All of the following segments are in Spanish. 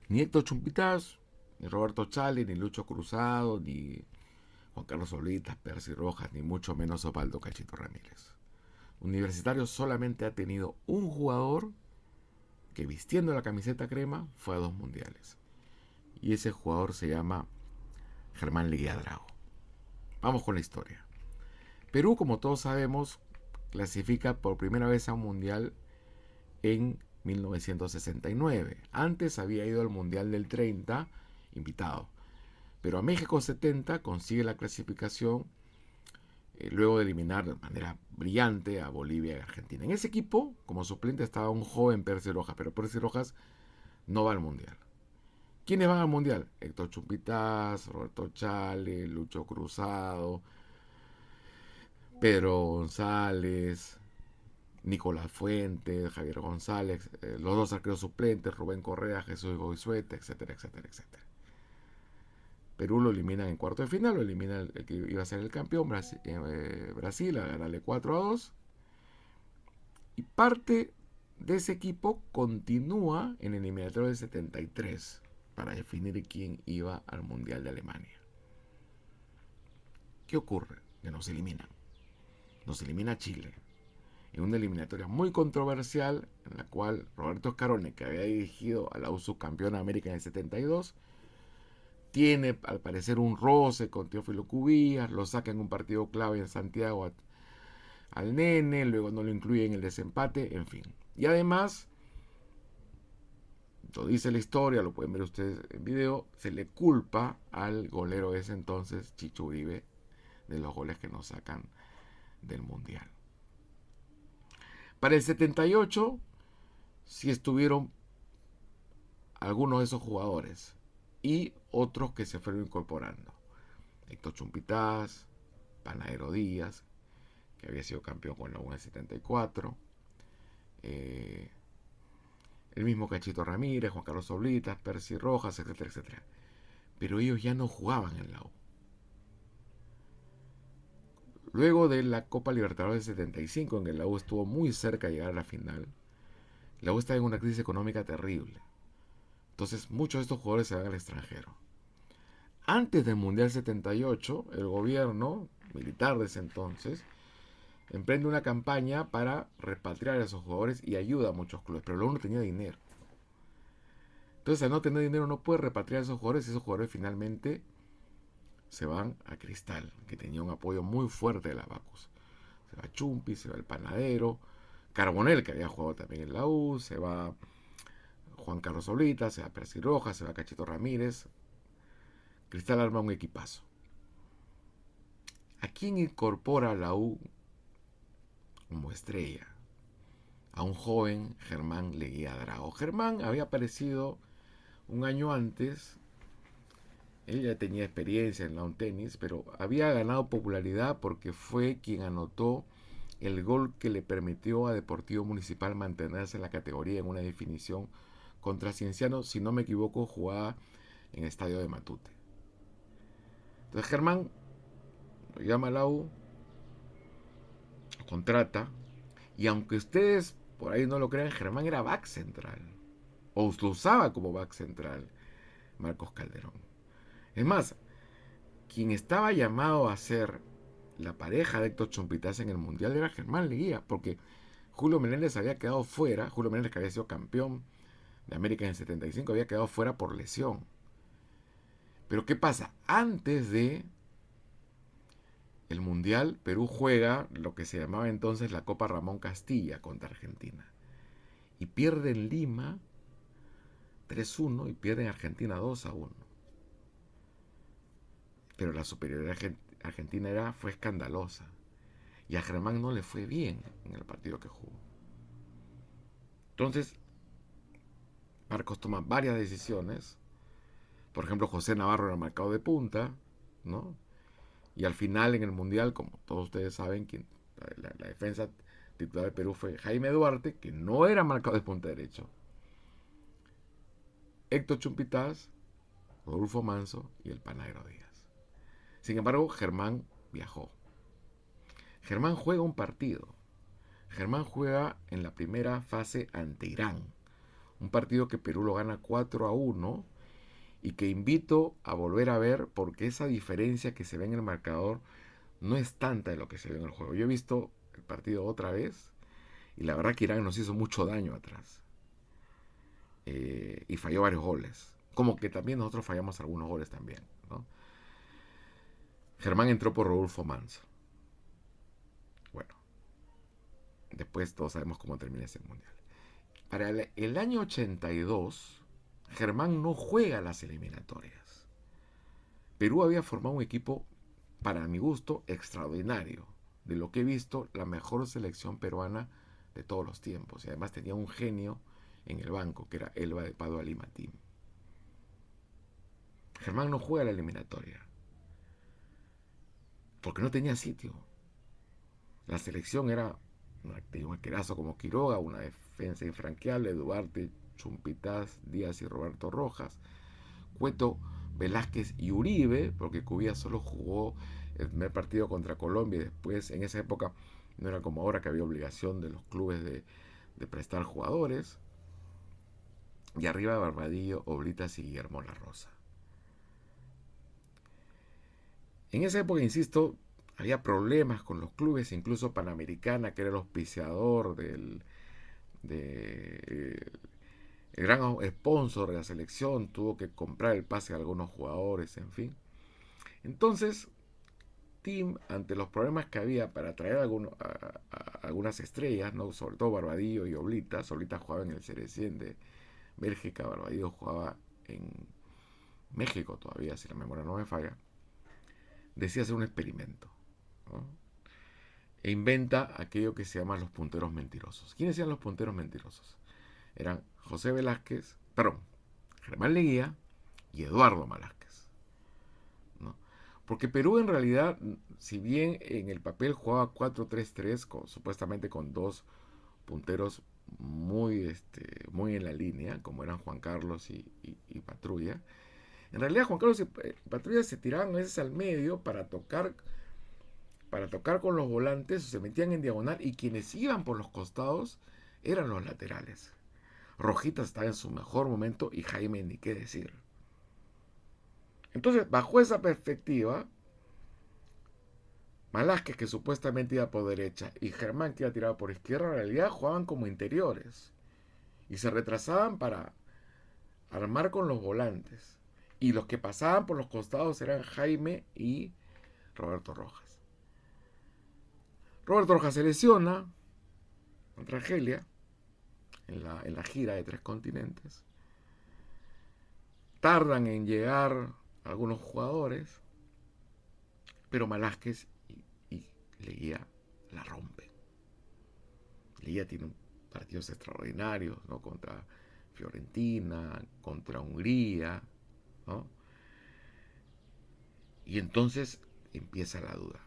Ni Héctor Chumpitaz, ni Roberto Chale, ni Lucho Cruzado, ni Juan Carlos Solitas, Percy Rojas, ni mucho menos Osvaldo Cachito Ramírez. Universitario solamente ha tenido un jugador que vistiendo la camiseta crema fue a dos mundiales. Y ese jugador se llama Germán Leguía Drago. Vamos con la historia. Perú, como todos sabemos, clasifica por primera vez a un mundial en 1969. Antes había ido al mundial del 30, invitado. Pero a México 70 consigue la clasificación luego de eliminar de manera brillante a Bolivia y Argentina. En ese equipo, como suplente, estaba un joven Percy Rojas, pero Percy Rojas no va al mundial. ¿Quiénes van al mundial? Héctor Chumpitaz, Roberto Chale, Lucho Cruzado, Pedro González, Nicolás Fuentes, Javier González, los dos arqueros suplentes, Rubén Correa, Jesús Goizueta, etcétera, etcétera, etcétera. Perú lo eliminan en cuarto de final, lo elimina el que iba a ser el campeón, Brasil a ganarle 4-2. Y parte de ese equipo continúa en el eliminatorio del 73 para definir quién iba al Mundial de Alemania. ¿Qué ocurre? Que nos eliminan. Nos elimina Chile. En una eliminatoria muy controversial en la cual Roberto Scarone, que había dirigido a la U subcampeona de América en el 72, tiene al parecer un roce con Teófilo Cubillas, lo saca en un partido clave en Santiago al Nene, luego no lo incluye en el desempate, en fin. Y además, lo dice la historia, lo pueden ver ustedes en video, se le culpa al golero de ese entonces, Chicho Uribe, de los goles que nos sacan del Mundial. Para el 78 sí estuvieron algunos de esos jugadores y otros que se fueron incorporando. Héctor Chumpitaz, Panadero Díaz, que había sido campeón con la U en el 74, eh, el mismo Cachito Ramírez, Juan Carlos Oblitas, Percy Rojas, etcétera, etcétera. Pero ellos ya no jugaban en la U. Luego de la Copa Libertadores del 75, en que la U estuvo muy cerca de llegar a la final, la U está en una crisis económica terrible. Entonces muchos de estos jugadores se van al extranjero. Antes del Mundial 78, el gobierno militar de ese entonces emprende una campaña para repatriar a esos jugadores y ayuda a muchos clubes, pero luego no tenía dinero. Entonces, al no tener dinero, no puede repatriar a esos jugadores y esos jugadores finalmente se van a Cristal, que tenía un apoyo muy fuerte de la Bacus. Se va Chumpi, se va el Panadero, Carbonel, que había jugado también en la U, se va Juan Carlos Oblita, se va Percy Rojas, se va Cachito Ramírez. Cristal arma un equipazo. ¿A quién incorpora la U como estrella? A un joven Germán Leguía Drago. Germán había aparecido un año antes. Él ya tenía experiencia en lawn tenis, pero había ganado popularidad porque fue quien anotó el gol que le permitió a Deportivo Municipal mantenerse en la categoría en una definición contra Cienciano, si no me equivoco, jugaba en el estadio de Matute. Entonces Germán lo llama a la U, lo contrata, y aunque ustedes por ahí no lo crean, Germán era back central, o lo usaba como back central Marcos Calderón. Es más, quien estaba llamado a ser la pareja de Héctor Chompitaz en el Mundial era Germán Leguía, porque Julio Menéndez había quedado fuera. Julio Menéndez, que había sido campeón de América en el 75, había quedado fuera por lesión. Pero ¿qué pasa? Antes de el Mundial, Perú juega lo que se llamaba entonces la Copa Ramón Castilla contra Argentina. Y pierde en Lima 3-1 y pierde en Argentina 2-1. Pero la superioridad argentina fue escandalosa. Y a Germán no le fue bien en el partido que jugó. Entonces, Marcos toma varias decisiones. Por ejemplo, José Navarro era marcado de punta, ¿no? Y al final, en el Mundial, como todos ustedes saben, la defensa titular de Perú fue Jaime Duarte, que no era marcado de punta derecho. Héctor Chumpitaz, Rodolfo Manso y el Panadero Díaz. Sin embargo, Germán viajó. Germán juega un partido. Germán juega en la primera fase ante Irán. Un partido que Perú lo gana 4-1 y que invito a volver a ver porque esa diferencia que se ve en el marcador no es tanta de lo que se ve en el juego. Yo he visto el partido otra vez y la verdad que Irán nos hizo mucho daño atrás. Y falló varios goles. Como que también nosotros fallamos algunos goles también, ¿no? Germán entró por Rodolfo Manso. Bueno, después todos sabemos cómo termina ese mundial. Para el año 82, Germán no juega las eliminatorias. Perú había formado un equipo, para mi gusto, extraordinario. De lo que he visto, la mejor selección peruana de todos los tiempos. Y además tenía un genio en el banco, que era Elba de Padua Limatín. Germán no juega la eliminatoria, porque no tenía sitio. La selección era un arquerazo como Quiroga, una defensa infranqueable, Duarte, Chumpitaz, Díaz y Roberto Rojas, Cueto, Velázquez y Uribe, porque Cubilla solo jugó el primer partido contra Colombia y después, en esa época, no era como ahora que había obligación de los clubes de prestar jugadores. Y arriba Barbadillo, Oblitas y Guillermo La Rosa. En esa época, insisto, había problemas con los clubes, incluso Panamericana, que era el auspiciador de, el gran sponsor de la selección, tuvo que comprar el pase a algunos jugadores, en fin. Entonces, Tim, ante los problemas que había para traer algunas estrellas, ¿no? Sobre todo Barbadillo y Oblitas. Oblitas jugaba en el Cerecien de Bélgica, Barbadillo jugaba en México todavía, si la memoria no me falla, decide hacer un experimento, ¿no? E inventa aquello que se llama los punteros mentirosos. ¿Quiénes eran los punteros mentirosos? Eran José Velázquez, perdón, Germán Leguía y Eduardo Velázquez, ¿no? Porque Perú en realidad, si bien en el papel jugaba 4-3-3, supuestamente con dos punteros muy en la línea, como eran Juan Carlos y Patrulla, en realidad Juan Carlos y Patrulla se tiraban a veces al medio para tocar con los volantes, se metían en diagonal y quienes iban por los costados eran los laterales. Rojitas estaba en su mejor momento y Jaime ni qué decir. Entonces, bajo esa perspectiva, Velázquez, que supuestamente iba por derecha, y Germán, que iba tirado por izquierda, en realidad jugaban como interiores y se retrasaban para armar con los volantes. Y los que pasaban por los costados eran Jaime y Roberto Rojas. Roberto Rojas se lesiona contra Argelia en la gira de 3 continentes. Tardan en llegar algunos jugadores, pero Velázquez y Leguía la rompen. Leguía tiene partidos extraordinarios, ¿no? Contra Fiorentina, contra Hungría, ¿no? Y entonces empieza la duda.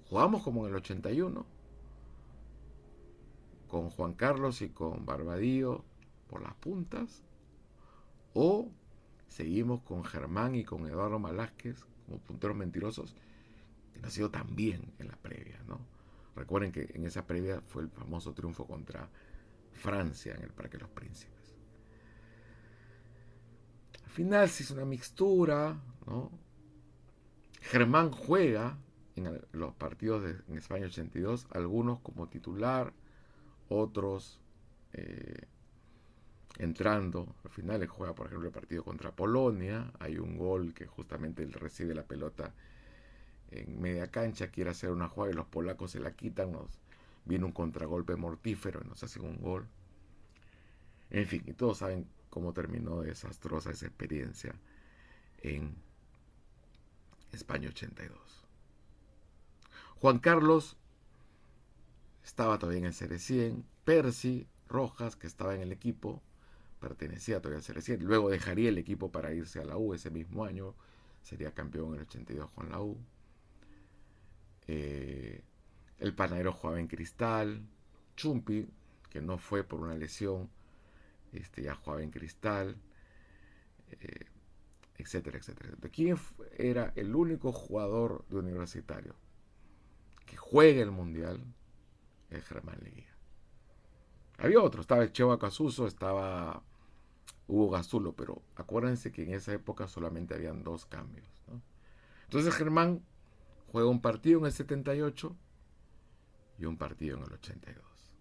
Jugamos como en el 81, con Juan Carlos y con Barbadillo por las puntas, o seguimos con Germán y con Eduardo Velázquez como punteros mentirosos, que no ha sido tan bien en la previa, ¿no? Recuerden que en esa previa fue el famoso triunfo contra Francia en el Parque de los Príncipes. Al final se hizo una mixtura, ¿no? Germán juega en los partidos en España 82, algunos como titular, otros entrando. Al final él juega, por ejemplo, el partido contra Polonia. Hay un gol que justamente él recibe la pelota en media cancha, quiere hacer una jugada y los polacos se la quitan. Viene un contragolpe mortífero y nos hacen un gol. En fin, y todos saben cómo terminó desastrosa esa experiencia en España 82. Juan Carlos estaba todavía en el Cerecien. Percy Rojas, que estaba en el equipo, pertenecía todavía al Cerecien. Luego dejaría el equipo para irse a la U ese mismo año. Sería campeón en el 82 con la U. El panadero jugaba en Cristal. Chumpi, que no fue por una lesión, ya jugaba en Cristal, etcétera, etcétera. ¿Quién era el único jugador de Universitario que juega el Mundial? Es Germán Leguía. Había otro, estaba el Cheo Acasuso, estaba Hugo Gastulo, pero acuérdense que en esa época solamente habían dos cambios, ¿no? Entonces Germán juega un partido en el 78 y un partido en el 82.